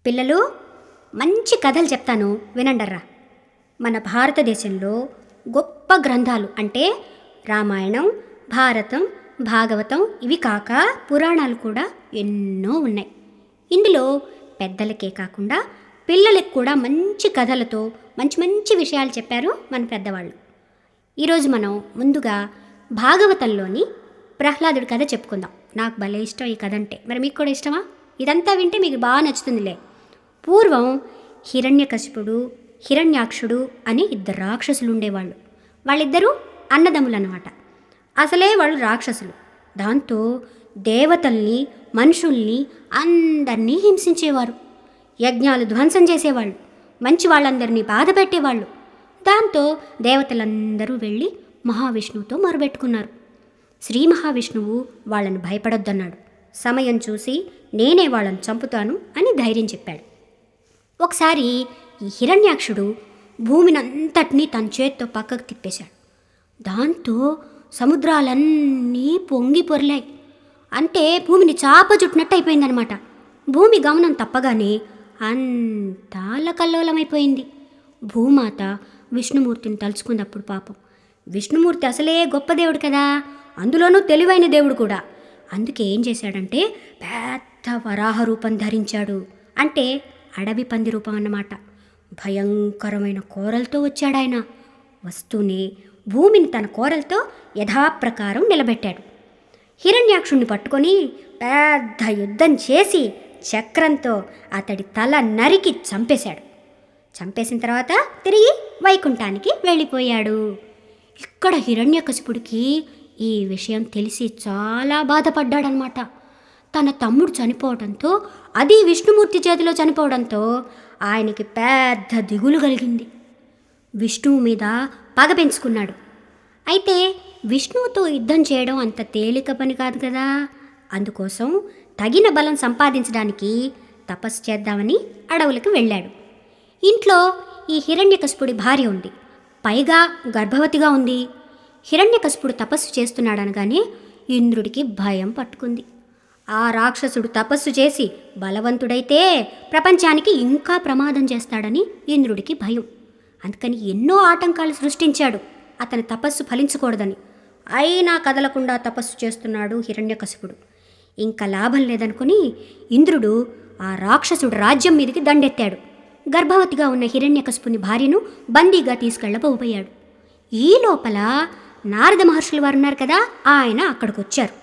పిల్లలు, మంచి కథలు చెప్తాను వినండర్రా. మన భారతదేశంలో గొప్ప గ్రంథాలు అంటే రామాయణం, భారతం, భాగవతం ఇవి కాక పురాణాలు కూడా ఎన్నో ఉన్నాయి. ఇందులో పెద్దలకే కాకుండా పిల్లలకు కూడా మంచి కథలతో మంచి మంచి విషయాలు చెప్పారు మన పెద్దవాళ్ళు. ఈరోజు మనం ముందుగా భాగవతంలోని ప్రహ్లాదుడి కథ చెప్పుకుందాం. నాకు భలే ఇష్టం ఈ కథ అంటే. మరి మీకు కూడా ఇష్టమా? ఇదంతా వింటే మీకు బాగా నచ్చుతుందిలే. పూర్వం హిరణ్యకశిపుడు, హిరణ్యాక్షుడు అని ఇద్దరు రాక్షసులు ఉండేవాళ్ళు. వాళ్ళిద్దరూ అన్నదమ్ములు అన్నమాట. అసలే వాళ్ళు రాక్షసులు. దాంతో దేవతల్ని, మనుషుల్ని అందరినీ హింసించేవారు. యజ్ఞాలు ధ్వంసం చేసేవాళ్ళు. మంచి వాళ్ళందరినీ బాధ పెట్టేవాళ్ళు. దాంతో దేవతలందరూ వెళ్ళి మహావిష్ణువుతో మొరబెట్టుకున్నారు. శ్రీ మహావిష్ణువు వాళ్ళని భయపడొద్దన్నాడు. సమయం చూసి నేనే వాళ్ళని చంపుతాను అని ధైర్యం చెప్పాడు. ఒకసారి ఈ హిరణ్యాక్షుడు భూమినంతటినీ తన చేత్తో పక్కకు తిప్పేశాడు. దాంతో సముద్రాలన్నీ పొంగి పొర్లాయి. అంటే భూమిని చాప చుట్టినట్టు అయిపోయిందనమాట. భూమి గమనం తప్పగానే అంతా అల్లకల్లోలమైపోయింది. భూమాత విష్ణుమూర్తిని తలుచుకున్నప్పుడు పాపం. విష్ణుమూర్తి అసలే గొప్ప దేవుడు కదా, అందులోనూ తెలివైన దేవుడు కూడా. అందుకే ఏం చేశాడంటే పెద్ద వరాహ రూపం ధరించాడు. అంటే అడవి పంది రూపం అన్నమాట. భయంకరమైన కోరలతో వచ్చాడాయన. వస్తూనే భూమిని తన కోరలతో యథాప్రకారం నిలబెట్టాడు. హిరణ్యాక్షుణ్ణి పట్టుకొని పెద్ద యుద్ధం చేసి చక్రంతో అతడి తల నరికి చంపేశాడు. చంపేసిన తర్వాత తిరిగి వైకుంఠానికి వెళ్ళిపోయాడు. ఇక్కడ హిరణ్యకశిపుడికి ఈ విషయం తెలిసి చాలా బాధపడ్డాడనమాట. తన తమ్ముడు చనిపోవడంతో, అది విష్ణుమూర్తి చేతిలో చనిపోవడంతో ఆయనకి పెద్ద దిగులు కలిగింది. విష్ణువు మీద పగ పెంచుకున్నాడు. అయితే విష్ణువుతో యుద్ధం చేయడం అంత తేలిక పని కాదు కదా. అందుకోసం తగిన బలం సంపాదించడానికి తపస్సు చేద్దామని అడవులకు వెళ్ళాడు. ఇంట్లో ఈ హిరణ్యకశిపుడి భార్య ఉంది. పైగా గర్భవతిగా ఉంది. హిరణ్యకశిపుడు తపస్సు చేస్తున్నాడనగానే ఇంద్రుడికి భయం పట్టుకుంది. ఆ రాక్షసుడు తపస్సు చేసి బలవంతుడైతే ప్రపంచానికి ఇంకా ప్రమాదం చేస్తాడని ఇంద్రుడికి భయం. అందుకని ఎన్నో ఆటంకాలు సృష్టించాడు అతని తపస్సు ఫలించకూడదని. అయినా కదలకుండా తపస్సు చేస్తున్నాడు హిరణ్యకశిపుడు. ఇంకా లాభం లేదనుకుని ఇంద్రుడు ఆ రాక్షసుడు రాజ్యం మీదకి దండెత్తాడు. గర్భవతిగా ఉన్న హిరణ్యకశిపుని భార్యను బందీగా తీసుకెళ్ళబోయాడు. ఈ లోపల నారద మహర్షులు వారు ఉన్నారు కదా, ఆయన అక్కడికి వచ్చారు.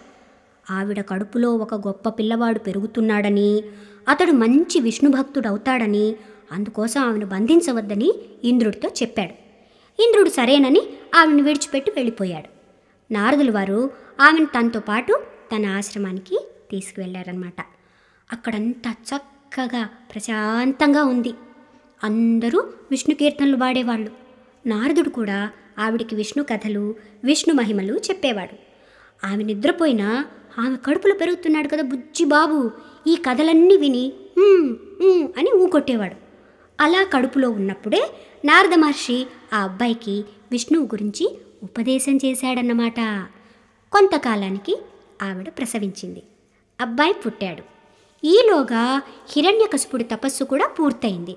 ఆవిడ కడుపులో ఒక గొప్ప పిల్లవాడు పెరుగుతున్నాడని, అతడు మంచి విష్ణు భక్తుడు అవుతాడని, అందుకోసం ఆమెను బంధించవద్దని ఇంద్రుడితో చెప్పాడు. ఇంద్రుడు సరేనని ఆమెను విడిచిపెట్టి వెళ్ళిపోయాడు. నారదులు వారు ఆమెను తనతో పాటు తన ఆశ్రమానికి తీసుకువెళ్ళారన్నమాట. అక్కడంతా చక్కగా ప్రశాంతంగా ఉంది. అందరూ విష్ణు కీర్తనలు పాడేవాళ్ళు. నారదుడు కూడా ఆవిడికి విష్ణు కథలు, విష్ణు మహిమలు చెప్పేవాడు. ఆమె నిద్రపోయినా ఆమె కడుపులో పెరుగుతున్నాడు కదా బుజ్జి బాబు, ఈ కథలన్నీ విని అని ఊకొట్టేవాడు. అలా కడుపులో ఉన్నప్పుడే నారద మహర్షి ఆ అబ్బాయికి విష్ణువు గురించి ఉపదేశం చేశాడన్నమాట. కొంతకాలానికి ఆవిడ ప్రసవించింది. అబ్బాయి పుట్టాడు. ఈలోగా హిరణ్యకశిపుడి తపస్సు కూడా పూర్తయింది.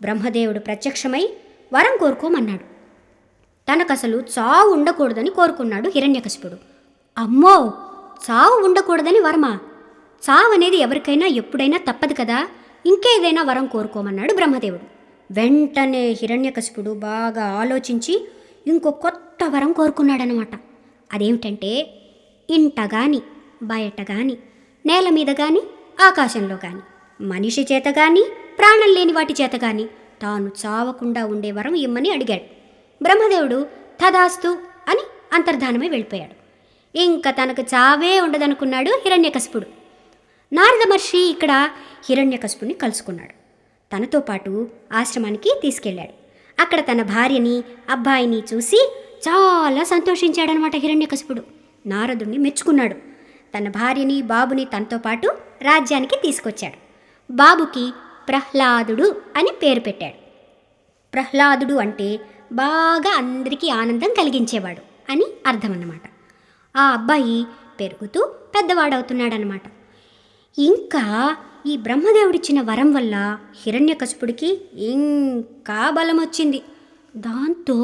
బ్రహ్మదేవుడు ప్రత్యక్షమై వరం కోరుకోమన్నాడు. తనకసలు చావు ఉండకూడదని కోరుకున్నాడు హిరణ్యకశిపుడు. అమ్మో, చావు ఉండకూడదని వరమా? చావు అనేది ఎవరికైనా ఎప్పుడైనా తప్పదు కదా, ఇంకేదైనా వరం కోరుకోమన్నాడు బ్రహ్మదేవుడు. వెంటనే హిరణ్యకశిపుడు బాగా ఆలోచించి ఇంకో కొత్త వరం కోరుకున్నాడనమాట. అదేమిటంటే, ఇంట గాని, బయట గాని, నేల మీద గాని, ఆకాశంలో గాని, మనిషి చేత గాని, ప్రాణం లేని వాటి చేత గాని తాను చావకుండా ఉండే వరం ఇమ్మని అడిగాడు. బ్రహ్మదేవుడు తదాస్తు అని అంతర్ధానమై వెళ్ళిపోయాడు. ఇంకా తనకు చావే ఉండదనుకున్నాడు హిరణ్యకశిపుడు. నారద మహర్షి ఇక్కడ హిరణ్యకశిపుడిని కలుసుకున్నాడు. తనతో పాటు ఆశ్రమానికి తీసుకెళ్ళాడు. అక్కడ తన భార్యని, అబ్బాయిని చూసి చాలా సంతోషించాడనమాట హిరణ్యకశిపుడు. నారదుడిని మెచ్చుకున్నాడు. తన భార్యని, బాబుని తనతో పాటు రాజ్యానికి తీసుకొచ్చాడు. బాబుకి ప్రహ్లాదుడు అని పేరు పెట్టాడు. ప్రహ్లాదుడు అంటే బాగా అందరికీ ఆనందం కలిగించేవాడు అని అర్థం అన్నమాట. ఆ అబ్బాయి పెరుగుతూ పెద్దవాడవుతున్నాడనమాట. ఇంకా ఈ బ్రహ్మదేవుడిచ్చిన వరం వల్ల హిరణ్యకశిపుడికి ఇంకా బలం వచ్చింది. దాంతో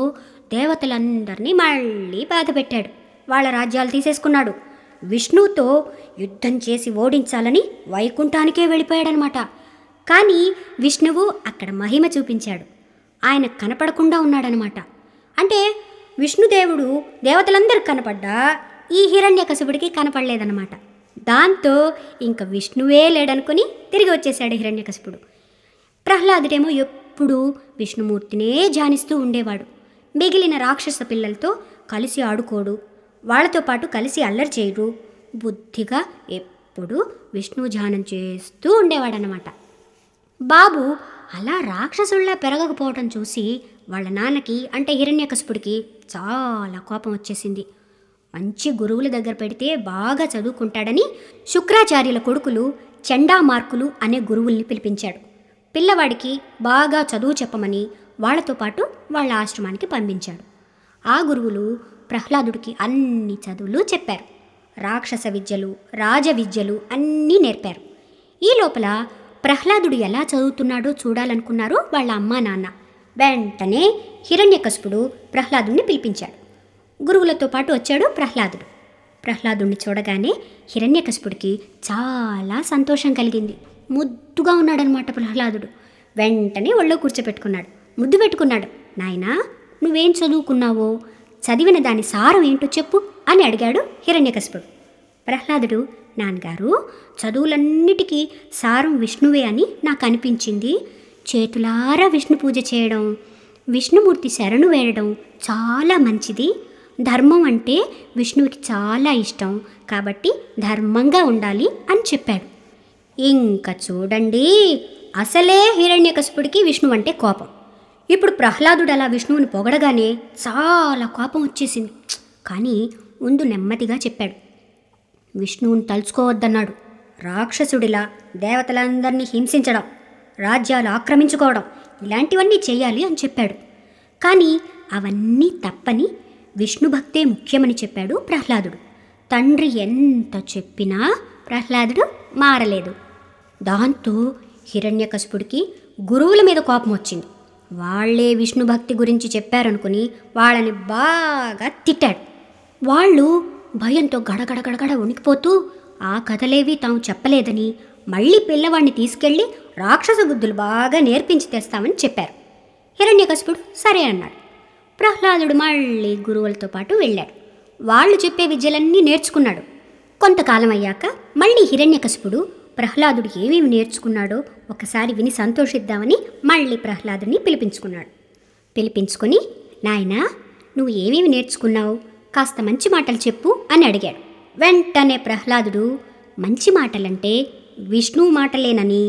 దేవతలందరినీ మళ్ళీ బాధపెట్టాడు. వాళ్ళ రాజ్యాలు తీసేసుకున్నాడు. విష్ణువుతో యుద్ధం చేసి ఓడించాలని వైకుంఠానికే వెళ్ళిపోయాడనమాట. కానీ విష్ణువు అక్కడ మహిమ చూపించాడు. ఆయన కనపడకుండా ఉన్నాడనమాట. అంటే విష్ణుదేవుడు దేవతలందరికి కనపడ్డా ఈ హిరణ్యకశిపుడికి కనపడలేదన్నమాట. దాంతో ఇంక విష్ణువే లేడనుకుని తిరిగి వచ్చేశాడు హిరణ్యకశిపుడు. ప్రహ్లాదుడేమో ఎప్పుడూ విష్ణుమూర్తినే ధ్యానిస్తూ ఉండేవాడు. మిగిలిన రాక్షస పిల్లలతో కలిసి ఆడుకోడు, వాళ్ళతో పాటు కలిసి అల్లరి చేయడు, బుద్ధిగా ఎప్పుడూ విష్ణు ధ్యానం చేస్తూ ఉండేవాడనమాట. బాబు అలా రాక్షసుల్లా పెరగకపోవటం చూసి వాళ్ళ నాన్నకి అంటే హిరణ్యకశిపుడికి చాలా కోపం వచ్చేసింది. మంచి గురువుల దగ్గర పెడితే బాగా చదువుకుంటాడని శుక్రాచార్యుల కొడుకులు చండామార్కులు అనే గురువుల్ని పిలిపించాడు. పిల్లవాడికి బాగా చదువు చెప్పమని వాళ్లతో పాటు వాళ్ళ ఆశ్రమానికి పంపించాడు. ఆ గురువులు ప్రహ్లాదుడికి అన్ని చదువులు చెప్పారు. రాక్షస విద్యలు, రాజ విద్యలు అన్నీ నేర్పారు. ఈ లోపల ప్రహ్లాదుడు ఎలా చదువుతున్నాడో చూడాలనుకున్నారు వాళ్ళ అమ్మా నాన్న. వెంటనే హిరణ్యకశిపుడు ప్రహ్లాదుడిని పిలిపించాడు. గురువులతో పాటు వచ్చాడు ప్రహ్లాదుడు. ప్రహ్లాదుడిని చూడగానే హిరణ్యకశిపుడికి చాలా సంతోషం కలిగింది. ముద్దుగా ఉన్నాడనమాట ప్రహ్లాదుడు. వెంటనే ఒళ్ళో కూర్చోపెట్టుకున్నాడు, ముద్దు పెట్టుకున్నాడు. నాయనా, నువ్వేం చదువుకున్నావో, చదివిన దాని సారం ఏంటో చెప్పు అని అడిగాడు హిరణ్యకశిపుడు. ప్రహ్లాదుడు, నాన్నగారు, చదువులన్నిటికీ సారం విష్ణువే అని నాకు అనిపించింది. చేతులారా విష్ణు పూజ చేయడం, విష్ణుమూర్తి శరణు వేయడం చాలా మంచిది. ధర్మం అంటే విష్ణువుకి చాలా ఇష్టం, కాబట్టి ధర్మంగా ఉండాలి అని చెప్పాడు. ఇంకా చూడండి, అసలే హిరణ్యకశిపుడికి విష్ణువు అంటే కోపం. ఇప్పుడు ప్రహ్లాదుడు అలా విష్ణువుని పొగడగానే చాలా కోపం వచ్చేసింది. కానీ ముందు నెమ్మదిగా చెప్పాడు. విష్ణువుని తలుచుకోవద్దన్నాడు. రాక్షసుడిలా దేవతలందరినీ హింసించడం, రాజ్యాలు ఆక్రమించుకోవడం ఇలాంటివన్నీ చేయాలి అని చెప్పాడు. కానీ అవన్నీ తప్పని విష్ణుభక్తే ముఖ్యమని చెప్పాడు ప్రహ్లాదుడు. తండ్రి ఎంత చెప్పినా ప్రహ్లాదుడు మారలేదు. దాంతో హిరణ్యకశిపుడికి గురువుల మీద కోపం వచ్చింది. వాళ్లే విష్ణుభక్తి గురించి చెప్పారనుకుని వాళ్ళని బాగా తిట్టాడు. వాళ్ళు భయంతో గడగడగడగడ వణికిపోతూ ఆ కథలేవి తాము చెప్పలేదని మళ్ళీ పిల్లవాడిని తీసుకెళ్ళి రాక్షస బుద్ధులు బాగా నేర్పించి తెస్తామని చెప్పారు. హిరణ్యకశిపుడు సరే అన్నాడు. ప్రహ్లాదుడు మళ్ళీ గురువులతో పాటు వెళ్ళాడు. వాళ్ళు చెప్పే విద్యలన్నీ నేర్చుకున్నాడు. కొంతకాలం అయ్యాక మళ్ళీ హిరణ్యకశిపుడు ప్రహ్లాదుడు ఏమేమి నేర్చుకున్నాడో ఒకసారి విని సంతోషిద్దామని మళ్ళీ ప్రహ్లాదుని పిలిపించుకొని, నాయనా, నువ్వు ఏమేమి నేర్చుకున్నావు, కాస్త మంచి మాటలు చెప్పు అని అడిగాడు. వెంటనే ప్రహ్లాదుడు మంచి మాటలంటే విష్ణువు మాటలేనని,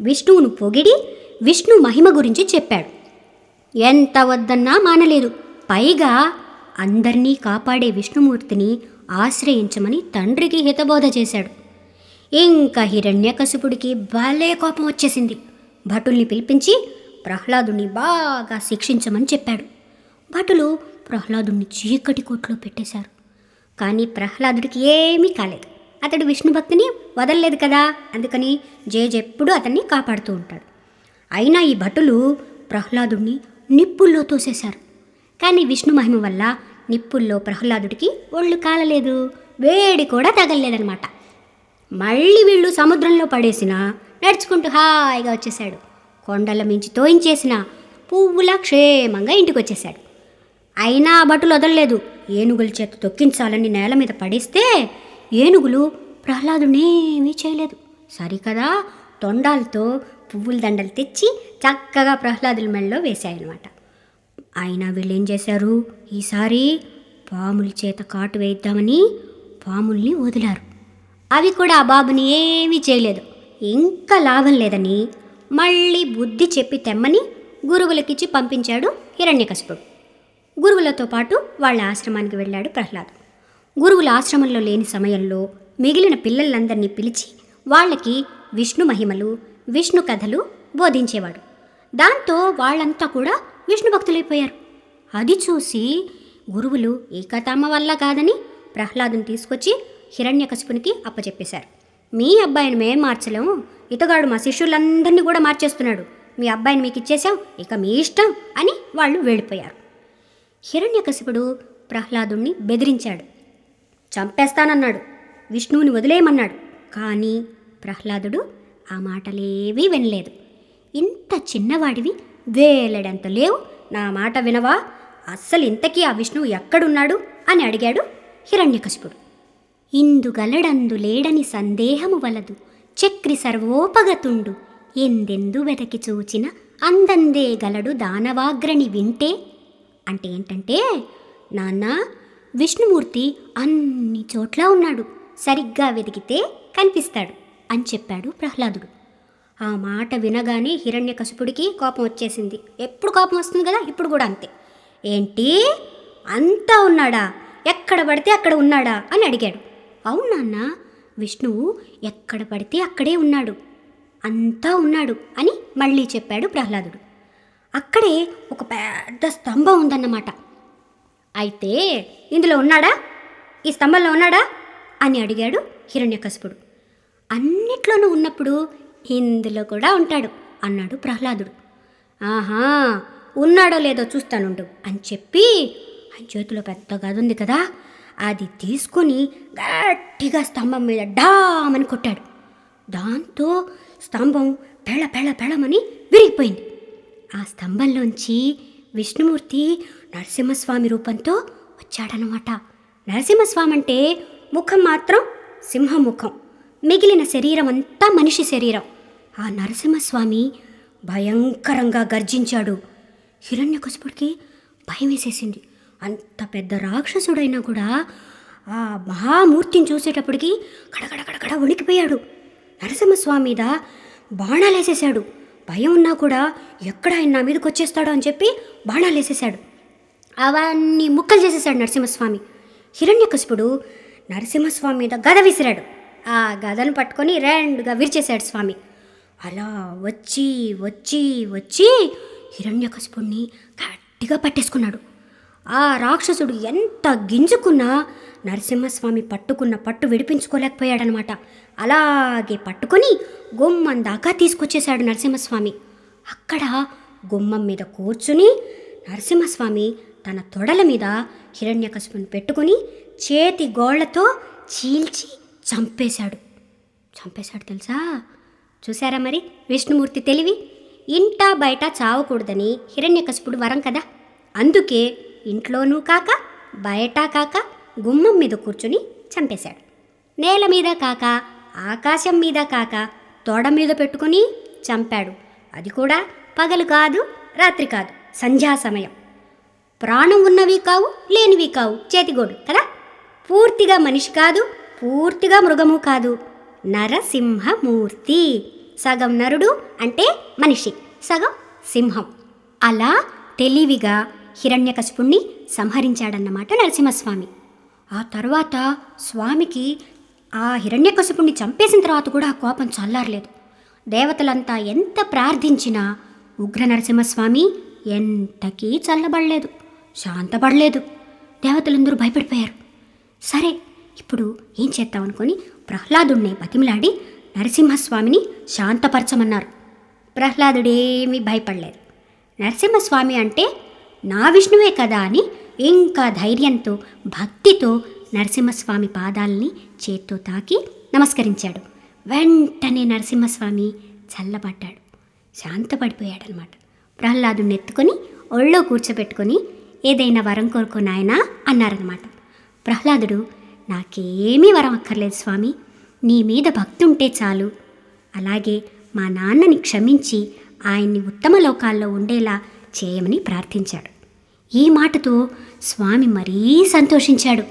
విష్ణువును పొగిడి విష్ణు మహిమ గురించి చెప్పాడు. ఎంత వద్దన్నా మానలేదు. పైగా అందరినీ కాపాడే విష్ణుమూర్తిని ఆశ్రయించమని తండ్రికి హితబోధ చేశాడు. ఇంకా హిరణ్యకశిపుడికి భలే కోపం వచ్చేసింది. భటుల్ని పిలిపించి ప్రహ్లాదుని బాగా శిక్షించమని చెప్పాడు. భటులు ప్రహ్లాదుని చీకటి కోట్లో పెట్టేశారు. కానీ ప్రహ్లాదుడికి ఏమీ కాలేదు. అతడు విష్ణుభక్తిని వదలలేదు కదా, అందుకని జేజెప్పుడూ అతన్ని కాపాడుతూ ఉంటాడు. అయినా ఈ భటులు ప్రహ్లాదుడిని నిప్పుల్లో తోసేశారు. కానీ విష్ణు మహిమ వల్ల నిప్పుల్లో ప్రహ్లాదుడికి ఒళ్ళు కాలలేదు, వేడి కూడా తగలలేదనమాట. మళ్ళీ వీళ్ళు సముద్రంలో పడేసినా నడుచుకుంటూ హాయిగా వచ్చేశాడు. కొండల మించి తోయించేసిన పువ్వులా క్షేమంగా ఇంటికి వచ్చేశాడు. అయినా భటులు వదలలేదు. ఏనుగుల చేత తొక్కించాలని నేల మీద పడేస్తే ఏనుగులు ప్రహ్లాదునేమీ చేయలేదు. సరికదా తొండాలతో పువ్వుల దండలు తెచ్చి చక్కగా ప్రహ్లాదుల మెడలో వేశాయన్నమాట. అయినా వీళ్ళు ఏం చేశారు, ఈసారి పాముల చేత కాటు వేయిద్దామని పాముల్ని వదిలారు. అవి కూడా ఆ బాబుని ఏమీ చేయలేదు. ఇంకా లాభం లేదని మళ్ళీ బుద్ధి చెప్పి తెమ్మని గురువులకిచ్చి పంపించాడు హిరణ్యకశిపుడు. గురువులతో పాటు వాళ్ళ ఆశ్రమానికి వెళ్ళాడు ప్రహ్లాదు. గురువుల ఆశ్రమంలో లేని సమయంలో మిగిలిన పిల్లలందరినీ పిలిచి వాళ్ళకి విష్ణు మహిమలు, విష్ణు కథలు బోధించేవాడు. దాంతో వాళ్ళంతా కూడా విష్ణు భక్తులైపోయారు. అది చూసి గురువులు ఈ కథ అమ్మ వల్ల కాదని ప్రహ్లాదుని తీసుకొచ్చి హిరణ్యకశిపునికి అప్పచెప్పేశారు. మీ అబ్బాయిని మేం మార్చలేము, ఇతగాడు మా శిష్యులందరినీ కూడా మార్చేస్తున్నాడు. మీ అబ్బాయిని మీకు ఇచ్చేశాం, ఇక మీ ఇష్టం అని వాళ్ళు వెళ్ళిపోయారు. హిరణ్యకశిపుడు ప్రహ్లాదుణ్ణి బెదిరించాడు, చంపేస్తానన్నాడు, విష్ణువుని వదిలేయమన్నాడు. కానీ ప్రహ్లాదుడు ఆ మాటలేవీ వినలేదు. ఇంత చిన్నవాడివి, వేలెడంత లేవు, నా మాట వినవా? అస్సలు ఇంతకీ ఆ విష్ణువు ఎక్కడున్నాడు అని అడిగాడు హిరణ్యకశిపుడు. ఇందుగలడందు లేడని సందేహము వలదు, చక్రి సర్వోపగతుండు, ఎందెందు వెదకి చూచిన అందందే గలడు దానవాగ్రణి వింటే. అంటే ఏంటంటే, నాన్న, విష్ణుమూర్తి అన్ని చోట్ల ఉన్నాడు, సరిగ్గా వెతికితే కనిపిస్తాడు అని చెప్పాడు ప్రహ్లాదుడు. ఆ మాట వినగానే హిరణ్యకశిపుడికి కోపం వచ్చేసింది. ఎప్పుడు కోపం వస్తుంది కదా, ఇప్పుడు కూడా అంతే. ఏంటి, అంతా ఉన్నాడా? ఎక్కడ పడితే అక్కడ ఉన్నాడా అని అడిగాడు. అవునాన్న, విష్ణువు ఎక్కడ పడితే అక్కడే ఉన్నాడు, అంతా ఉన్నాడు అని మళ్ళీ చెప్పాడు ప్రహ్లాదుడు. అక్కడే ఒక పెద్ద స్తంభం ఉందన్నమాట. అయితే ఇందులో ఉన్నాడా, ఈ స్తంభంలో ఉన్నాడా అని అడిగాడు హిరణ్యకశిపుడు. అన్నిట్లోనూ ఉన్నప్పుడు ఇందులో కూడా ఉంటాడు అన్నాడు ప్రహ్లాదుడు. ఆహా, ఉన్నాడో లేదో చూస్తానుండు అని చెప్పి ఆయన చేతిలో పెద్ద గద ఉంది కదా, అది తీసుకొని గట్టిగా స్తంభం మీద డామని కొట్టాడు. దాంతో స్తంభం పెళ్ళ పెళ్ళ పెళ్ళమని విరిగిపోయింది. ఆ స్తంభంలోంచి విష్ణుమూర్తి నరసింహస్వామి రూపంతో వచ్చాడనమాట. నరసింహస్వామి అంటే ముఖం మాత్రం సింహముఖం, మిగిలిన శరీరం అంతా మనిషి శరీరం. ఆ నరసింహస్వామి భయంకరంగా గర్జించాడు. హిరణ్యకశిపుడికి భయం వేసేసింది. అంత పెద్ద రాక్షసుడైనా కూడా ఆ మహామూర్తిని చూసేటప్పటికి కడగడ వణికిపోయాడు. నరసింహస్వామి మీద బాణాలేసేశాడు. భయం ఉన్నా కూడా ఎక్కడ ఆయన నా మీదకి వచ్చేస్తాడో అని చెప్పి బాణాలేసేశాడు. అవన్నీ ముక్కలు చేసేసాడు నరసింహస్వామి. హిరణ్యకశిపుడు నరసింహస్వామి మీద గద విసిరాడు. ఆ గదను పట్టుకొని రెండుగా విరిచేశాడు స్వామి. అలా వచ్చి వచ్చి వచ్చి హిరణ్యకశిపుడిని గట్టిగా పట్టేసుకున్నాడు. ఆ రాక్షసుడు ఎంత గింజుకున్నా నరసింహస్వామి పట్టుకున్న పట్టు విడిపించుకోలేకపోయాడనమాట. అలాగే పట్టుకొని గుమ్మం దాకా తీసుకొచ్చేశాడు నరసింహస్వామి. అక్కడ గుమ్మం మీద కూర్చుని నరసింహస్వామి తన తొడల మీద హిరణ్యకశిపుని పెట్టుకుని చేతి గోళ్లతో చీల్చి చంపేశాడు తెలుసా. చూసారా మరి విష్ణుమూర్తి తెలివి. ఇంటా బయట చావకూడదని హిరణ్యకశిపుడు వరం కదా, అందుకే ఇంట్లోనూ కాక బయట కాక గుమ్మం మీద కూర్చుని చంపేశాడు. నేల మీద కాక ఆకాశం మీద కాక తోడ మీద పెట్టుకుని చంపాడు. అది కూడా పగలు కాదు, రాత్రి కాదు, సంధ్యా సమయం. ప్రాణం ఉన్నవి కావు, లేనివి కావు చేతిగోడు కదా. పూర్తిగా మనిషి కాదు, పూర్తిగా మృగము కాదు, నరసింహమూర్తి. సగం నరుడు అంటే మనిషి, సగం సింహం. అలా తెలివిగా హిరణ్యకశిపుణ్ణి సంహరించాడన్నమాట నరసింహస్వామి. ఆ తర్వాత స్వామికి ఆ హిరణ్యకశిపుణ్ణి చంపేసిన తర్వాత కూడా ఆ కోపం చల్లారలేదు. దేవతలంతా ఎంత ప్రార్థించినా ఉగ్ర నరసింహస్వామి ఎంతకీ చల్లబడలేదు, శాంతపడలేదు. దేవతలందరూ భయపడిపోయారు. సరే, ఇప్పుడు ఏం చేద్దామనుకొని ప్రహ్లాదుడిని బతిమిలాడి నరసింహస్వామిని శాంతపరచమన్నారు. ప్రహ్లాదుడేమీ భయపడలేదు. నరసింహస్వామి అంటే నా విష్ణువే కదా అని ఇంకా ధైర్యంతో భక్తితో నరసింహస్వామి పాదాలని చేత్తో తాకి నమస్కరించాడు. వెంటనే నరసింహస్వామి చల్లబడ్డాడు, శాంతపడిపోయాడనమాట. ప్రహ్లాదుని ఎత్తుకొని ఒళ్ళో కూర్చోబెట్టుకొని ఏదైనా వరం కోరుకో నాయనా అన్నారనమాట. ప్రహ్లాదుడు, నాకేమీ వరం అక్కర్లేదు స్వామి, నీ మీద భక్తి ఉంటే చాలు. అలాగే మా నాన్నని క్షమించి ఆయన్ని ఉత్తమ లోకాల్లో ఉండేలా చేయమని ప్రార్థించాడు. ఈ మాటతో స్వామి మరీ సంతోషించాడు.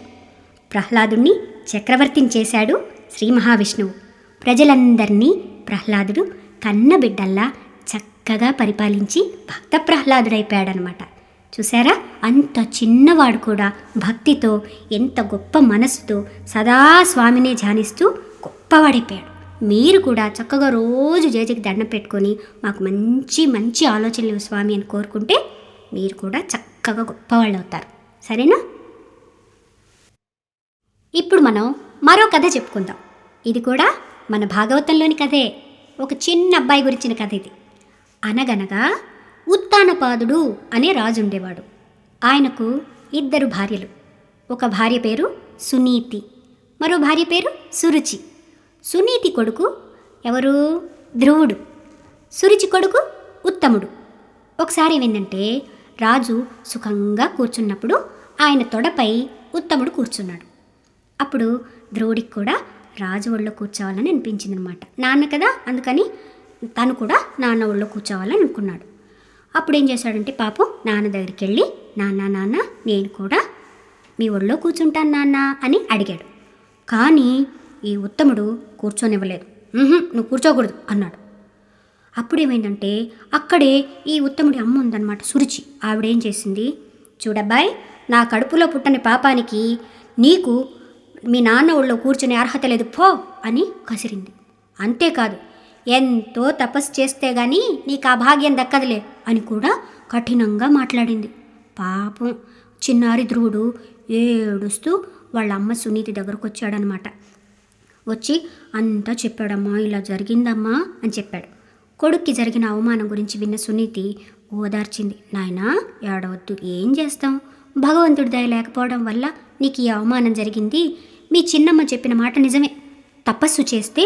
ప్రహ్లాదుణ్ణి చక్రవర్తిని చేశాడు శ్రీ మహావిష్ణువు. ప్రజలందరినీ ప్రహ్లాదుడు కన్నబిడ్డల్లా చక్కగా పరిపాలించి భక్త ప్రహ్లాదుడైపోయాడనమాట. చూసారా, అంత చిన్నవాడు కూడా భక్తితో ఎంత గొప్ప మనసుతో సదా స్వామినే ధ్యానిస్తూ గొప్పవాడైపోయాడు. మీరు కూడా చక్కగా రోజు జేజకి దండం పెట్టుకొని మాకు మంచి మంచి ఆలోచనలు స్వామి అని కోరుకుంటే మీరు కూడా చక్కగా గొప్పవాళ్ళు అవుతారు. సరేనా? ఇప్పుడు మనం మరో కథ చెప్పుకుందాం. ఇది కూడా మన భాగవతంలోని కథే. ఒక చిన్న అబ్బాయి గురించిన కథ ఇది. అనగనగా ఉత్తానపాదుడు అనే రాజు ఉండేవాడు. ఆయనకు 2 భార్యలు. ఒక భార్య పేరు సునీతి, మరో భార్య పేరు సురుచి. సునీతి కొడుకు ఎవరు? ధ్రువుడు. సురుచి కొడుకు ఉత్తముడు. ఒకసారి ఏమైందంటే, రాజు సుఖంగా కూర్చున్నప్పుడు ఆయన తొడపై ఉత్తముడు కూర్చున్నాడు. అప్పుడు ధ్రువుడికి కూడా రాజు ఒళ్ళో కూర్చోవాలని అనిపించిందనమాట. నాన్న కదా, అందుకని తను కూడా నాన్న ఒళ్ళో కూర్చోవాలని అనుకున్నాడు. అప్పుడు ఏం చేశాడంటే, పాపం నాన్న దగ్గరికి వెళ్ళి, నాన్న నేను కూడా మీ ఒళ్ళో కూర్చుంటాను నాన్న అని అడిగాడు. కానీ ఈ ఉత్తముడు కూర్చోనివ్వలేదు. నువ్వు కూర్చోకూడదు అన్నాడు. అప్పుడేమైందంటే, అక్కడే ఈ ఉత్తముడి అమ్మ ఉందన్నమాట, సురుచి. ఆవిడేం చేసింది, చూడబ్బాయ్, నా కడుపులో పుట్టని పాపానికి నీకు మీ నాన్న ఒళ్ళో కూర్చునే అర్హత లేదు, పో అని కసిరింది. అంతేకాదు, ఎంతో తపస్సు చేస్తే గానీ నీకు ఆ భాగ్యం దక్కదులే అని కూడా కఠినంగా మాట్లాడింది. పాపం చిన్నారి ధ్రువుడు ఏడుస్తూ వాళ్ళ అమ్మ సునీతి దగ్గరకు వచ్చాడనమాట. వచ్చి అంతా చెప్పాడమ్మా, ఇలా జరిగిందమ్మా అని చెప్పాడు. కొడుక్కి జరిగిన అవమానం గురించి విన్న సునీతి ఓదార్చింది. నాయనా, ఏడవద్దు, ఏం చేస్తాం, భగవంతుడి దయ లేకపోవడం వల్ల నీకు ఈ అవమానం జరిగింది. మీ చిన్నమ్మ చెప్పిన మాట నిజమే, తపస్సు చేస్తే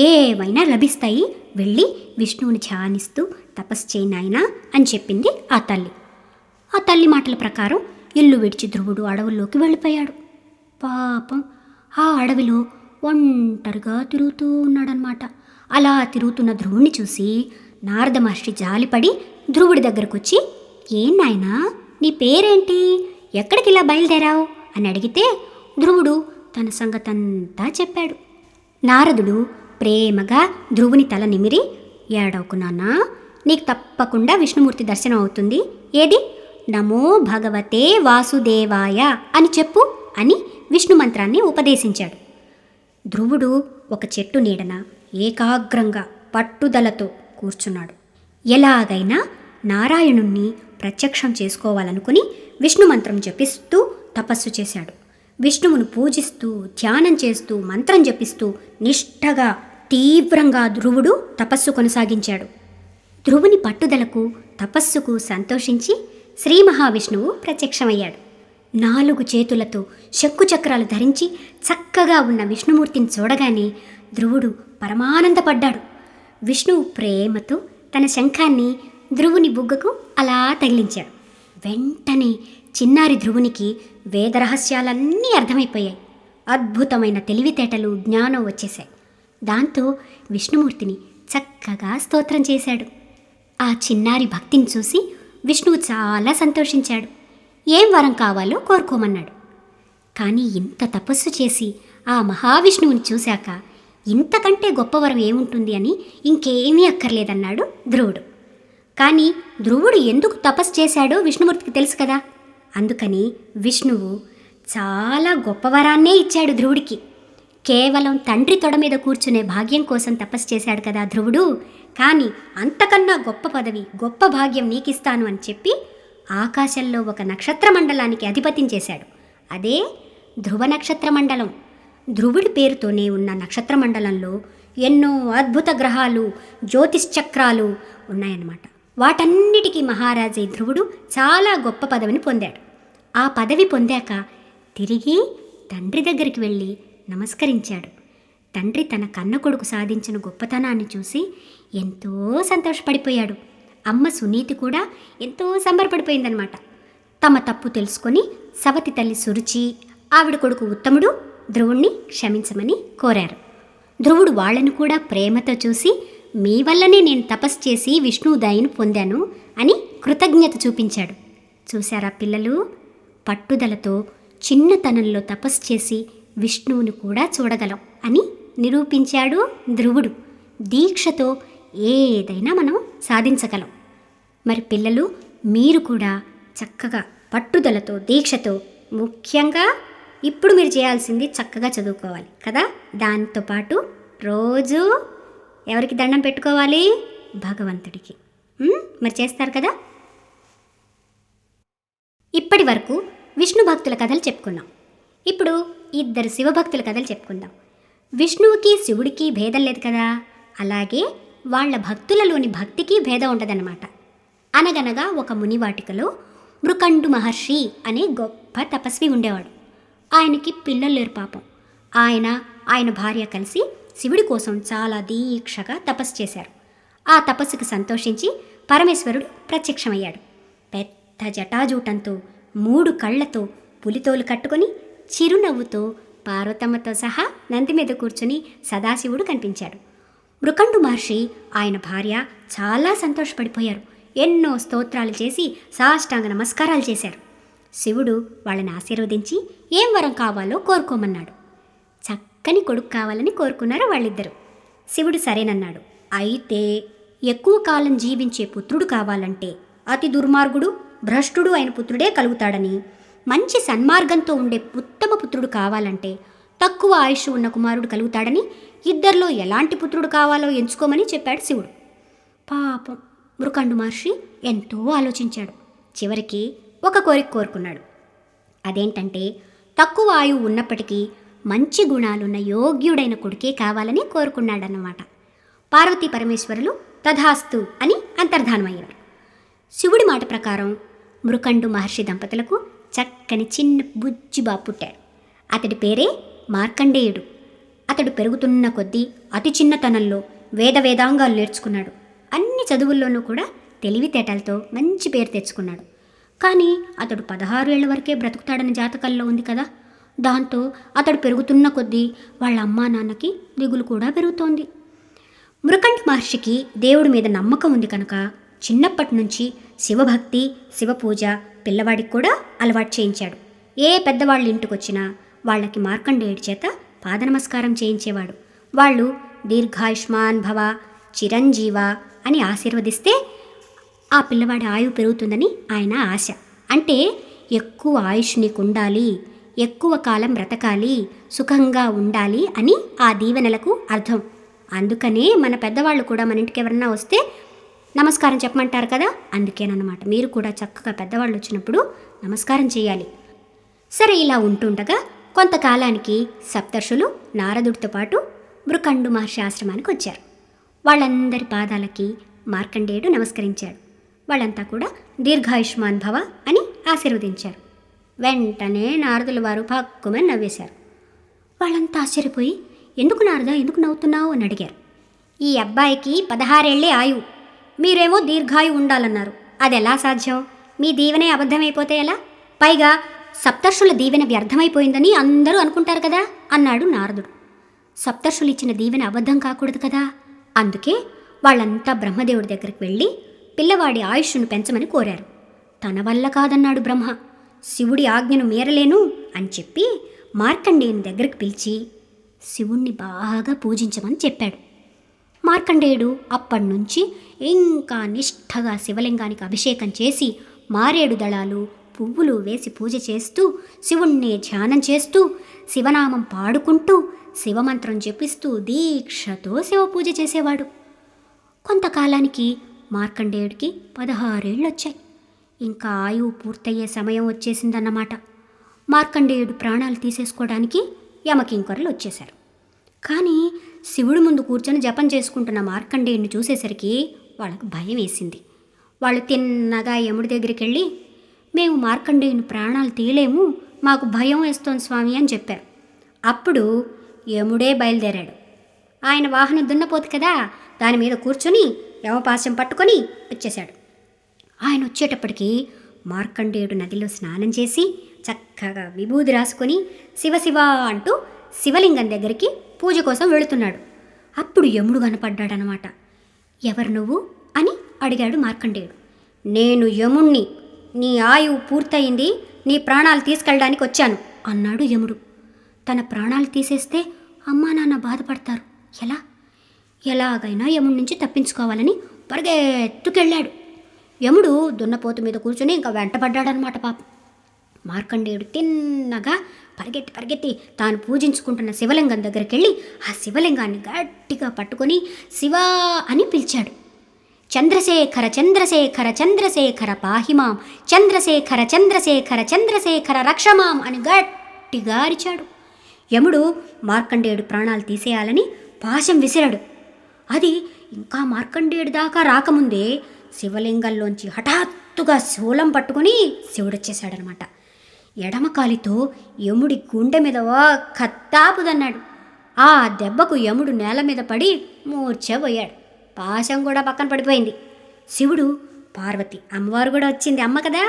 ఏవైనా లభిస్తాయి, వెళ్ళి విష్ణువుని ధ్యానిస్తూ తపస్సు చేయి నాయనా అని చెప్పింది ఆ తల్లి. ఆ తల్లి మాటల ప్రకారం ఇల్లు విడిచి ధ్రువుడు అడవుల్లోకి వెళ్ళిపోయాడు. పాపం ఆ అడవిలో ఒంటరిగా తిరుగుతూ ఉన్నాడనమాట. అలా తిరుగుతున్న ధ్రువుడిని చూసి నారద మహర్షి జాలిపడి ధ్రువుడి దగ్గరకు వచ్చి, ఏం నాయనా, నీ పేరేంటి, ఎక్కడికి ఇలా బయలుదేరావు అని అడిగితే ధ్రువుడు తన సంగతంతా చెప్పాడు. నారదుడు ప్రేమగా ధ్రువుని తల నిమిరి, ఏడవకు నాన్నా, నీకు తప్పకుండా విష్ణుమూర్తి దర్శనం అవుతుంది. ఏది, నమో భగవతే వాసుదేవాయ అని చెప్పు అని విష్ణు మంత్రాన్ని ఉపదేశించాడు. ధ్రువుడు ఒక చెట్టు నీడన ఏకాగ్రంగా పట్టుదలతో కూర్చున్నాడు. ఎలాగైనా నారాయణుణ్ణి ప్రత్యక్షం చేసుకోవాలనుకుని విష్ణు మంత్రం జపిస్తూ తపస్సు చేశాడు. విష్ణువును పూజిస్తూ ధ్యానం చేస్తూ మంత్రం జపిస్తూ నిష్ఠగా తీవ్రంగా ధ్రువుడు తపస్సు కొనసాగించాడు. ధ్రువుని పట్టుదలకు తపస్సుకు సంతోషించి శ్రీ మహావిష్ణువు ప్రత్యక్షమయ్యాడు. 4 చేతులతో శంకుచక్రాలు ధరించి చక్కగా ఉన్న విష్ణుమూర్తిని చూడగానే ధ్రువుడు పరమానందపడ్డాడు. విష్ణువు ప్రేమతో తన శంఖాన్ని ధ్రువుని బుగ్గకు అలా తగిలించాడు. వెంటనే చిన్నారి ధ్రువునికి వేదరహస్యాలన్నీ అర్థమైపోయాయి. అద్భుతమైన తెలివితేటలు, జ్ఞానం వచ్చేశాయి. దాంతో విష్ణుమూర్తిని చక్కగా స్తోత్రం చేశాడు. ఆ చిన్నారి భక్తిని చూసి విష్ణువు చాలా సంతోషించాడు. ఏం వరం కావాలో కోరుకోమన్నాడు. కానీ ఇంత తపస్సు చేసి ఆ మహావిష్ణువుని చూశాక ఇంతకంటే గొప్ప వరం ఏముంటుంది అని ఇంకేమీ అక్కర్లేదన్నాడు ధ్రువుడు. కానీ ధ్రువుడు ఎందుకు తపస్సు చేశాడో విష్ణుమూర్తికి తెలుసు కదా. అందుకని విష్ణువు చాలా గొప్ప వరాన్నే ఇచ్చాడు ధ్రువుడికి. కేవలం తండ్రి తొడ మీద కూర్చునే భాగ్యం కోసం తపస్సు చేశాడు కదా ధ్రువుడు. కానీ అంతకన్నా గొప్ప పదవి, గొప్ప భాగ్యం నీకిస్తాను అని చెప్పి ఆకాశంలో ఒక నక్షత్ర మండలానికి అధిపతిని చేశాడు. అదే ధ్రువ నక్షత్ర మండలం. ధ్రువుడి పేరుతోనే ఉన్న నక్షత్ర మండలంలో ఎన్నో అద్భుత గ్రహాలు, జ్యోతిశ్చక్రాలు ఉన్నాయన్నమాట. వాటన్నిటికీ మహారాజై ధ్రువుడు చాలా గొప్ప పదవిని పొందాడు. ఆ పదవి పొందాక తిరిగి తండ్రి దగ్గరికి వెళ్ళి నమస్కరించాడు. తండ్రి తన కన్న కొడుకు సాధించిన గొప్పతనాన్ని చూసి ఎంతో సంతోషపడిపోయాడు. అమ్మ సునీతి కూడా ఎంతో సంబరపడిపోయిందనమాట. తమ తప్పు తెలుసుకొని సవతి తల్లి సురుచి, ఆవిడ కొడుకు ఉత్తముడు ధ్రువుణ్ణి క్షమించమని కోరారు. ధ్రువుడు వాళ్ళను కూడా ప్రేమతో చూసి, మీ వల్లనే నేను తపస్సు చేసి విష్ణువు దయను పొందాను అని కృతజ్ఞత చూపించాడు. చూశారా పిల్లలు, పట్టుదలతో చిన్నతనంలో తపస్సు చేసి విష్ణువుని కూడా చూడగలం అని నిరూపించాడు ధ్రువుడు. దీక్షతో ఏదైనా మనం సాధించగలం. మరి పిల్లలు, మీరు కూడా చక్కగా పట్టుదలతో, దీక్షతో, ముఖ్యంగా ఇప్పుడు మీరు చేయాల్సింది చక్కగా చదువుకోవాలి కదా. దాంతోపాటు రోజు ఎవరికి దండం పెట్టుకోవాలి? భగవంతుడికి. మరి చేస్తారు కదా. ఇప్పటి వరకు విష్ణు భక్తుల కథలు చెప్పుకున్నాం. ఇప్పుడు 2 శివభక్తుల కథలు చెప్పుకుందాం. విష్ణువుకి శివుడికి భేదం లేదు కదా, అలాగే వాళ్ళ భక్తులలోని భక్తికి భేదం ఉండదన్నమాట. అనగనగా ఒక మునివాటికలో మృకండు మహర్షి అనే గొప్ప తపస్వి ఉండేవాడు. ఆయనకి పిల్లలు లేరు పాపం. ఆయన భార్య కలిసి శివుడి కోసం చాలా దీక్షగా తపస్సు చేశారు. ఆ తపస్సుకు సంతోషించి పరమేశ్వరుడు ప్రత్యక్షమయ్యాడు. పెద్ద జటాజూటంతో 3 కళ్లతో పులితోలు కట్టుకొని చిరునవ్వుతో పార్వతమ్మతో సహా నంది మీద కూర్చుని సదాశివుడు కనిపించాడు. మృకండు మహర్షి ఆయన భార్య చాలా సంతోషపడిపోయారు. ఎన్నో స్తోత్రాలు చేసి సాష్టాంగ నమస్కారాలు చేశారు. శివుడు వాళ్ళని ఆశీర్వదించి ఏం వరం కావాలో కోరుకోమన్నాడు. చక్కని కొడుకు కావాలని కోరుకున్నారు వాళ్ళిద్దరూ. శివుడు సరేనన్నాడు. అయితే ఎక్కువ కాలం జీవించే పుత్రుడు కావాలంటే అతి దుర్మార్గుడు భ్రష్టుడు అయిన పుత్రుడే కలుగుతాడని, మంచి సన్మార్గంతో ఉండే ఉత్తమ పుత్రుడు కావాలంటే తక్కువ ఆయుష్ ఉన్న కుమారుడు కలుగుతాడని, ఇద్దరిలో ఎలాంటి పుత్రుడు కావాలో ఎంచుకోమని చెప్పాడు శివుడు. పాపం మృకండు మహర్షి ఎంతో ఆలోచించాడు. చివరికి ఒక కోరిక కోరుకున్నాడు. అదేంటంటే తక్కువ ఆయువు ఉన్నప్పటికీ మంచి గుణాలున్న యోగ్యుడైన కొడుకే కావాలని కోరుకున్నాడన్నమాట. పార్వతీ పరమేశ్వరులు తథాస్తు అని అంతర్ధానమయ్యారు. శివుడి మాట ప్రకారం మృకండు మహర్షి దంపతులకు చక్కని చిన్న బుజ్జిబాబు పుట్టాడు. అతడి పేరే మార్కండేయుడు. అతడు పెరుగుతున్న కొద్దీ అతి చిన్నతనంలో వేదాంగాలు నేర్చుకున్నాడు. అన్ని చదువుల్లోనూ కూడా తెలివితేటలతో మంచి పేరు తెచ్చుకున్నాడు. కానీ అతడు 16 ఏళ్ల వరకే బ్రతుకుతాడని జాతకాల్లో ఉంది కదా. దాంతో అతడు పెరుగుతున్న కొద్దీ వాళ్ళ అమ్మా నాన్నకి దిగులు కూడా పెరుగుతోంది. మృకండు మహర్షికి దేవుడి మీద నమ్మకం ఉంది కనుక చిన్నప్పటి నుంచి శివభక్తి శివపూజ పిల్లవాడికి కూడా అలవాటు చేయించాడు. ఏ పెద్దవాళ్ళ ఇంటికొచ్చినా వాళ్ళకి మార్కండేయుడి చేత పాదనమస్కారం చేయించేవాడు. వాళ్ళు దీర్ఘాయుష్మాన్ భవ చిరంజీవ అని ఆశీర్వదిస్తే ఆ పిల్లవాడి ఆయువు పెరుగుతుందని ఆయన ఆశ. అంటే ఎక్కువ ఆయుష్ నీకు ఉండాలి, ఎక్కువ కాలం బ్రతకాలి, సుఖంగా ఉండాలి అని ఆ దీవెనలకు అర్థం. అందుకనే మన పెద్దవాళ్ళు కూడా మన ఇంటికి ఎవరన్నా వస్తే నమస్కారం చెప్పమంటారు కదా. అందుకేనన్నమాట మీరు కూడా చక్కగా పెద్దవాళ్ళు వచ్చినప్పుడు నమస్కారం చేయాలి. సరే, ఇలా ఉంటుండగా కొంతకాలానికి సప్తర్షులు నారదుడితో పాటు మృకండు మహర్షి ఆశ్రమానికి వచ్చారు. వాళ్ళందరి పాదాలకి మార్కండేయుడు నమస్కరించాడు. వాళ్ళంతా కూడా దీర్ఘాయుష్మాన్ భవ అని ఆశీర్వదించారు. వెంటనే నారదుల వారు పక్కుమని నవ్వేశారు. వాళ్ళంతా ఆశ్చర్యపోయి, ఎందుకు నారదా, ఎందుకు నవ్వుతున్నావు అని అడిగారు. ఈ అబ్బాయికి 16 ఏళ్లే ఆయువు, మీరేమో దీర్ఘాయు ఉండాలన్నారు. అది ఎలా సాధ్యం? మీ దీవెనే అబద్ధమైపోతే ఎలా? పైగా సప్తర్షుల దీవెన వ్యర్థమైపోయిందని అందరూ అనుకుంటారు కదా అన్నాడు నారదుడు. సప్తర్షులు ఇచ్చిన దీవెన అబద్ధం కాకూడదు కదా. అందుకే వాళ్ళంతా బ్రహ్మదేవుడి దగ్గరికి వెళ్ళి పిల్లవాడి ఆయుష్ను పెంచమని కోరారు. తన వల్ల కాదన్నాడు బ్రహ్మ. శివుడి ఆజ్ఞను మీరలేను అని చెప్పి మార్కండేయుని దగ్గరికి పిలిచి శివుణ్ణి బాగా పూజించమని చెప్పాడు. మార్కండేయుడు అప్పటినుంచి ఇంకా నిష్ఠగా శివలింగానికి అభిషేకం చేసి మారేడు దళాలు పువ్వులు వేసి పూజ చేస్తూ శివుణ్ణి ధ్యానం చేస్తూ శివనామం పాడుకుంటూ శివమంత్రం జపిస్తూ దీక్షతో శివ పూజ చేసేవాడు. కొంతకాలానికి మార్కండేయుడికి 16 ఏళ్ళు వచ్చాయి. ఇంకా ఆయువు పూర్తయ్యే సమయం వచ్చేసిందన్నమాట. మార్కండేయుడు ప్రాణాలు తీసేసుకోవడానికి యమకింకరులు వచ్చేశారు. కానీ శివుడి ముందు కూర్చొని జపం చేసుకుంటున్న మార్కండేయుడిని చూసేసరికి వాళ్ళకు భయం వేసింది. వాళ్ళు తిన్నగా యముడి దగ్గరికి వెళ్ళి, మేము మార్కండేయుని ప్రాణాలు తీయలేము, మాకు భయం వేస్తోంది స్వామి అని చెప్పారు. అప్పుడు యముడే బయలుదేరాడు. ఆయన వాహనం దున్నపోతు కదా, దాని మీద కూర్చొని యమపాశం పట్టుకొని వచ్చేశాడు. ఆయన వచ్చేటప్పటికి మార్కండేయుడు నదిలో స్నానం చేసి చక్కగా విభూది రాసుకొని శివశివ అంటూ శివలింగం దగ్గరికి పూజ కోసం వెళుతున్నాడు. అప్పుడు యముడు కనపడ్డాడనమాట. ఎవరు నువ్వు అని అడిగాడు మార్కండేయుడు. నేను యముణ్ణి, నీ ఆయువు పూర్తయింది, నీ ప్రాణాలు తీసుకెళ్ళడానికి వచ్చాను అన్నాడు యముడు. తన ప్రాణాలు తీసేస్తే అమ్మా నాన్న బాధపడతారు, ఎలాగైనా యముడి నుంచి తప్పించుకోవాలని పరిగెత్తుకెళ్ళాడు. యముడు దున్నపోతు మీద కూర్చొని ఇంకా వెంటపడ్డాడనమాట. పాపం మార్కండేయుడు తిన్నగా పరిగెత్తి తాను పూజించుకుంటున్న శివలింగం దగ్గరికి వెళ్ళి ఆ శివలింగాన్ని గట్టిగా పట్టుకొని శివా అని పిలిచాడు. చంద్రశేఖర చంద్రశేఖర చంద్రశేఖర పాహిమాం, చంద్రశేఖర చంద్రశేఖర చంద్రశేఖర రక్షమాం అని గట్టిగా అరిచాడు. యముడు మార్కండేయుడు ప్రాణాలు తీసేయాలని పాశం విసిరాడు. అది ఇంకా మార్కండేయుడి దాకా రాకముందే శివలింగంలోంచి హఠాత్తుగా శూలం పట్టుకుని శివుడొచ్చేశాడనమాట. ఎడమకాలితో యముడి గుండె మీద ఒక్క తాపుదన్నాడు. ఆ దెబ్బకు యముడు నేల మీద పడి మూర్ఛపోయాడు. పాశం కూడా పక్కన పడిపోయింది. శివుడు, పార్వతి అమ్మవారు కూడా వచ్చింది, అమ్మ కదా,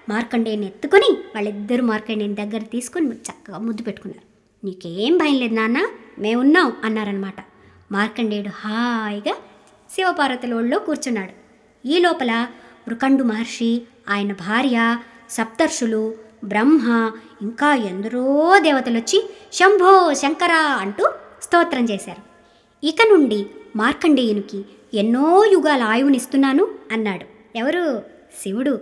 మార్కండేయుని ఎత్తుకొని వాళ్ళిద్దరూ మార్కండేయుని దగ్గర తీసుకొని చక్కగా ముద్దు పెట్టుకున్నారు. నీకేం భయం లేదు నాన్న, మేమున్నాం అన్నారనమాట. మార్కండేయుడు హాయిగా శివపార్వతుల ఒళ్ళో కూర్చున్నాడు. ఈ లోపల మృకండు మహర్షి, ఆయన భార్య, సప్తర్షులు, బ్రహ్మ ఇంకా ఎందరో దేవతలు వచ్చి శంభో శంకర అంటూ స్తోత్రం చేశారు. ఇక నుండి మార్కండేయునికి ఎన్నో యుగాల ఆయువునిస్తున్నాను అన్నాడు. ఎవరు? శివుడు.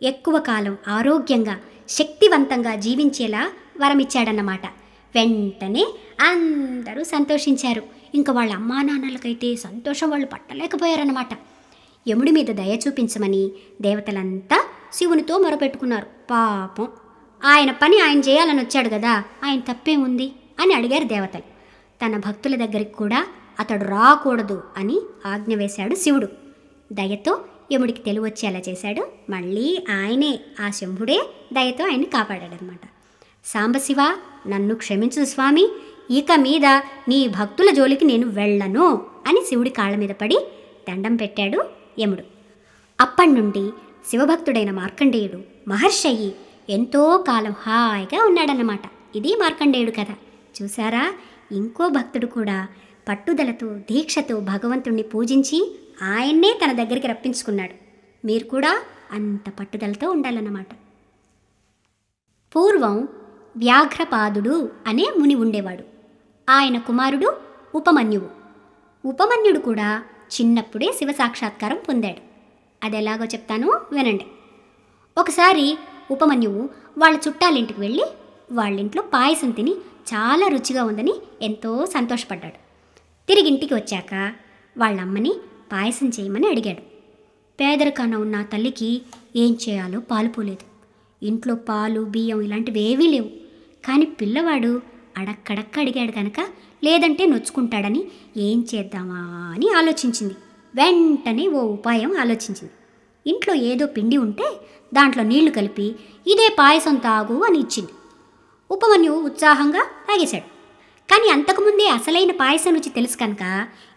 ఎక్కువ కాలం ఆరోగ్యంగా శక్తివంతంగా జీవించేలా వరమిచ్చాడన్నమాట. వెంటనే అందరూ సంతోషించారు. ఇంకా వాళ్ళ అమ్మా నాన్నలకైతే సంతోషం వాళ్ళు పట్టలేకపోయారన్నమాట. యముడి మీద దయ చూపించమని దేవతలంతా శివునితో మొరపెట్టుకున్నారు. పాపం, ఆయన పని ఆయన చేయాలని వచ్చాడు కదా, ఆయన తప్పేముంది అని అడిగారు దేవతలు. తన భక్తుల దగ్గరికి కూడా అతడు రాకూడదు అని ఆజ్ఞ వేశాడు శివుడు. దయతో యముడికి తెలివొచ్చేలా చేశాడు. మళ్ళీ ఆయనే, ఆ శంభుడే దయతో ఆయన్ని కాపాడాడనమాట. సాంబశివ, నన్ను క్షమించు స్వామి, ఇక మీద నీ భక్తుల జోలికి నేను వెళ్ళను అని శివుడి కాళ్ళ మీద పడి దండం పెట్టాడు యముడు. అప్పటి నుండి శివభక్తుడైన మార్కండేయుడు మహర్షి అయ్యి ఎంతో కాలం హాయిగా ఉన్నాడన్నమాట. ఇది మార్కండేయుడు కథ. చూసారా, ఇంకో భక్తుడు కూడా పట్టుదలతో దీక్షతో భగవంతుణ్ణి పూజించి ఆయన్నే తన దగ్గరికి రప్పించుకున్నాడు. మీరు కూడా అంత పట్టుదలతో ఉండాలన్నమాట. పూర్వం వ్యాఘ్రపాదుడు అనే ముని ఉండేవాడు. ఆయన కుమారుడు ఉపమన్యువు. ఉపమన్యుడు కూడా చిన్నప్పుడే శివ సాక్షాత్కారం పొందాడు. అది ఎలాగో చెప్తాను, వినండి. ఒకసారి ఉపమన్యువు వాళ్ళ చుట్టాలింటికి వెళ్ళి వాళ్ళింట్లో పాయసం తిని చాలా రుచిగా ఉందని ఎంతో సంతోషపడ్డాడు. తిరిగి ఇంటికి వచ్చాక వాళ్ళమ్మని పాయసం చేయమని అడిగాడు. పేదరికాన ఉన్న తల్లికి ఏం చేయాలో పాలుపోలేదు. ఇంట్లో పాలు, బియ్యం ఇలాంటివి ఏవీ లేవు. కానీ పిల్లవాడు అడక్కడక్క అడిగాడు కనుక లేదంటే నొచ్చుకుంటాడని ఏం చేద్దామా అని ఆలోచించింది. వెంటనే ఓ ఉపాయం ఆలోచించింది. ఇంట్లో ఏదో పిండి ఉంటే దాంట్లో నీళ్లు కలిపి ఇదే పాయసం తాగు అని ఇచ్చింది. ఉపమన్యువు ఉత్సాహంగా తాగేశాడు. కానీ అంతకుముందే అసలైన పాయసం రుచి తెలుసు కనుక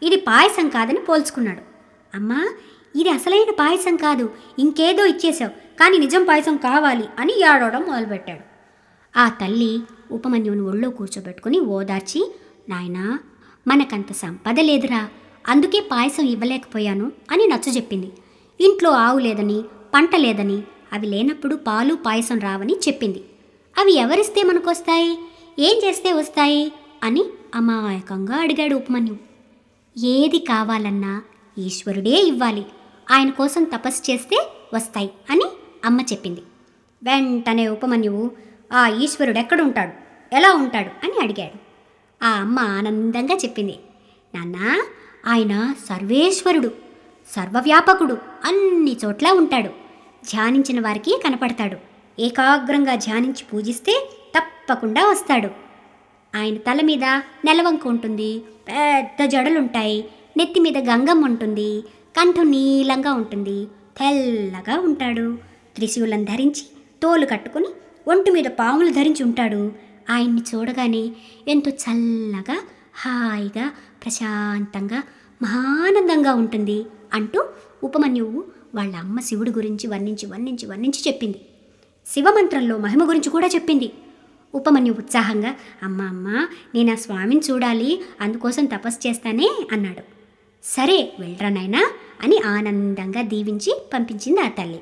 ఇది పాయసం కాదని పోల్చుకున్నాడు. అమ్మా, ఇది అసలైన పాయసం కాదు, ఇంకేదో ఇచ్చేశావు, కానీ నిజం పాయసం కావాలి అని ఏడవడం మొదలుపెట్టాడు. ఆ తల్లి ఉపమన్యువుని ఒళ్ళో కూర్చోబెట్టుకుని ఓదార్చి, నాయనా, మనకంత సంపద లేదురా, అందుకే పాయసం ఇవ్వలేకపోయాను అని నచ్చజెప్పింది. ఇంట్లో ఆవు లేదని, పంట లేదని, అవి లేనప్పుడు పాలు పాయసం రావని చెప్పింది. అవి ఎవరిస్తే మనకొస్తాయి, ఏం చేస్తే వస్తాయి అని అమాయకంగా అడిగాడు ఉపమన్యువు. ఏది కావాలన్నా ఈశ్వరుడే ఇవ్వాలి, ఆయన కోసం తపస్సు చేస్తే వస్తాయి అని అమ్మ చెప్పింది. వెంటనే ఉపమన్యువు ఆ ఈశ్వరుడు ఎక్కడుంటాడు, ఎలా ఉంటాడు అని అడిగాడు. ఆ అమ్మ ఆనందంగా చెప్పింది, నాన్నా, ఆయన సర్వేశ్వరుడు, సర్వవ్యాపకుడు, అన్ని చోట్ల ఉంటాడు. ధ్యానించిన వారికి కనపడతాడు. ఏకాగ్రంగా ధ్యానించి పూజిస్తే తప్పకుండా వస్తాడు. ఆయన తల మీద నెలవంక ఉంటుంది, పెద్ద జడలుంటాయి, నెత్తి మీద గంగమ్మ ఉంటుంది, కంఠం నీలంగా ఉంటుంది, తెల్లగా ఉంటాడు. త్రిశూలం ధరించి తోలు కట్టుకుని ఒంటి మీద పాములు ధరించి ఉంటాడు. ఆయన్ని చూడగానే ఎంతో చల్లగా, హాయిగా, ప్రశాంతంగా, మహానందంగా ఉంటుంది అంటూ ఉపమన్యువు వాళ్ళ అమ్మ శివుడి గురించి వర్ణించి వర్ణించి వర్ణించి చెప్పింది. శివమంత్రంలో మహిమ గురించి కూడా చెప్పింది. ఉపమన్యు ఉత్సాహంగా, అమ్మ, నేను ఆ స్వామిని చూడాలి, అందుకోసం తపస్సు చేస్తానే అన్నాడు. సరే వెళ్ళరా నాయనా అని ఆనందంగా దీవించి పంపించింది ఆ తల్లి.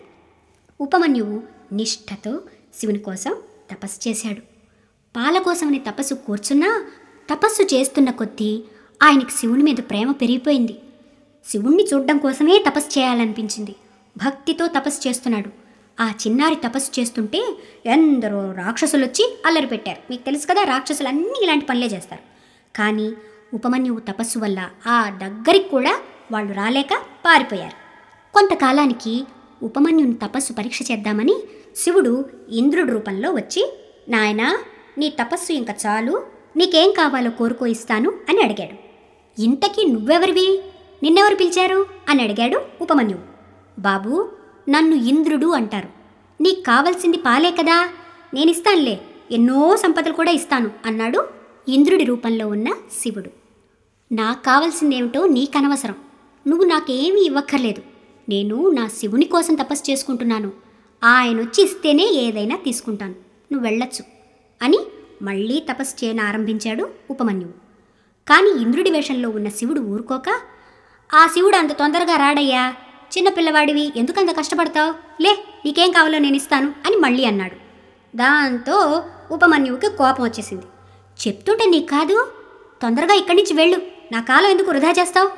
ఉపమన్యువు నిష్ఠతో శివుని కోసం తపస్సు చేశాడు. పాల కోసమని తపస్సు కూర్చున్నా తపస్సు చేస్తున్న కొద్దీ ఆయనకి శివుని మీద ప్రేమ పెరిగిపోయింది. శివుణ్ణి చూడడం కోసమే తపస్సు చేయాలనిపించింది. భక్తితో తపస్సు చేస్తున్నాడు. ఆ చిన్నారి తపస్సు చేస్తుంటే ఎందరో రాక్షసులు వచ్చి అల్లరి పెట్టారు. మీకు తెలుసు కదా, రాక్షసులు అన్నీ ఇలాంటి పనులే చేస్తారు. కానీ ఉపమన్యువు తపస్సు వల్ల ఆ దగ్గరికి కూడా వాళ్ళు రాలేక పారిపోయారు. కొంతకాలానికి ఉపమన్యుని తపస్సు పరీక్ష చేద్దామని శివుడు ఇంద్రుడి రూపంలో వచ్చి, నాయనా, నీ తపస్సు ఇంక చాలు, నీకేం కావాలో కోరుకో ఇస్తాను అని అడిగాడు. ఇంతకీ నువ్వెవరివి, నిన్నెవరు పిలిచారు అని అడిగాడు ఉపమన్యువు. బాబూ, నన్ను ఇంద్రుడు అంటారు. నీకు కావలసింది పాలే కదా, నేనిస్తానులే, ఎన్నో సంపదలు కూడా ఇస్తాను అన్నాడు ఇంద్రుడి రూపంలో ఉన్న శివుడు. నాకు కావలసిందేమిటో నీకనవసరం, నువ్వు నాకేమీ ఇవ్వక్కర్లేదు. నేను నా శివుని కోసం తపస్సు చేసుకుంటున్నాను. ఆయన వచ్చి ఇస్తేనే ఏదైనా తీసుకుంటాను, నువ్వు వెళ్ళొచ్చు అని మళ్ళీ తపస్సు చేయను ఆరంభించాడు ఉపమన్యువు. కానీ ఇంద్రుడి వేషంలో ఉన్న శివుడు ఊరుకోక, ఆ శివుడు అంత తొందరగా రాడయ్యా, చిన్నపిల్లవాడివి, ఎందుకంత కష్టపడతావు, లే, నీకేం కావాలో నేను ఇస్తాను అని మళ్ళీ అన్నాడు. దాంతో ఉపమన్యువుకి కోపం వచ్చేసింది. చెప్తుంటే నీకు కాదు, తొందరగా ఇక్కడి నుంచి వెళ్ళు, నా కాలం ఎందుకు వృధా చేస్తావు?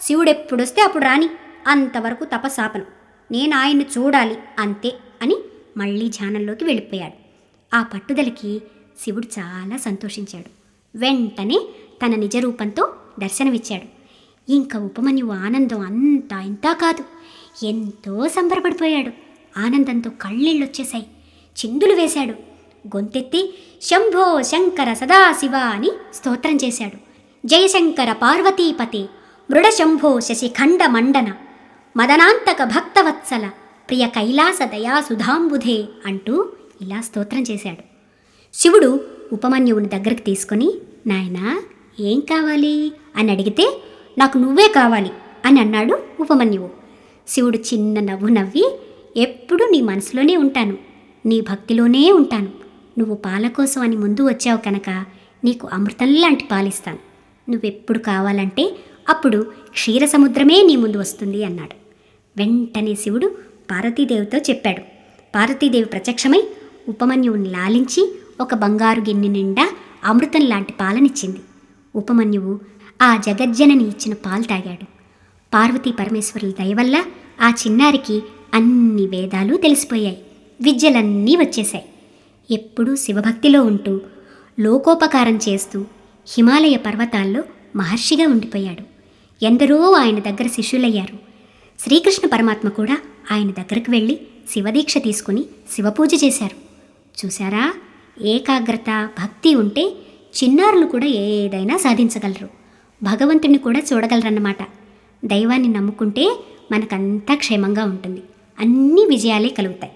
శివుడు ఎప్పుడొస్తే అప్పుడు రాని, అంతవరకు తపస్సాపను, నేను ఆయన్ని చూడాలి అంతే అని మళ్ళీ ధ్యానంలోకి వెళ్ళిపోయాడు. ఆ పట్టుదలకి శివుడు చాలా సంతోషించాడు. వెంటనే తన నిజరూపంతో దర్శనమిచ్చాడు. ఇంకా ఉపమన్యువు ఆనందం అంతా ఇంతా కాదు, ఎంతో సంబరపడిపోయాడు. ఆనందంతో కళ్ళీళ్ళొచ్చేశాయి. చిందులు వేశాడు. గొంతెత్తి శంభో శంకర సదాశివ అని స్తోత్రం చేశాడు. జయశంకర పార్వతీపతి మృడశంభో శశిఖండ మండన మదనాంతక భక్తవత్సల ప్రియ కైలాస దయా సుధాంబుధే అంటూ ఇలా స్తోత్రం చేశాడు. శివుడు ఉపమన్యువుని దగ్గరికి తీసుకొని, నాయనా, ఏం కావాలి అని అడిగితే, నాకు నువ్వే కావాలి అని అన్నాడు ఉపమన్యువు. శివుడు చిన్న నవ్వు నవ్వి, ఎప్పుడు నీ మనసులోనే ఉంటాను, నీ భక్తిలోనే ఉంటాను. నువ్వు పాల కోసం అని ముందు వచ్చావు కనుక నీకు అమృతం లాంటి పాలిస్తాను. నువ్వెప్పుడు కావాలంటే అప్పుడు క్షీరసముద్రమే నీ ముందు వస్తుంది అన్నాడు. వెంటనే శివుడు పార్వతీదేవితో చెప్పాడు. పార్వతీదేవి ప్రత్యక్షమై ఉపమన్యువుని లాలించి ఒక బంగారు గిన్నె నిండా అమృతం లాంటి పాలనిచ్చింది. ఉపమన్యువు ఆ జగజ్జనని ఇచ్చిన పాలు తాగాడు. పార్వతీ పరమేశ్వరుల దయవల్ల ఆ చిన్నారికి అన్ని వేదాలు తెలిసిపోయాయి, విద్యలన్నీ వచ్చేశాయి. ఎప్పుడూ శివభక్తిలో ఉంటూ లోకోపకారం చేస్తూ హిమాలయ పర్వతాల్లో మహర్షిగా ఉండిపోయాడు. ఎందరో ఆయన దగ్గర శిష్యులయ్యారు. శ్రీకృష్ణ పరమాత్మ కూడా ఆయన దగ్గరకు వెళ్ళి శివదీక్ష తీసుకుని శివపూజ చేశారు. చూశారా, ఏకాగ్రత భక్తి ఉంటే చిన్నారులు కూడా ఏదైనా సాధించగలరు, భగవంతుని కూడా చూడగలరన్నమాట. దైవాన్ని నమ్ముకుంటే మనకంతా క్షేమంగా ఉంటుంది, అన్ని విజయాలే కలుగుతాయి.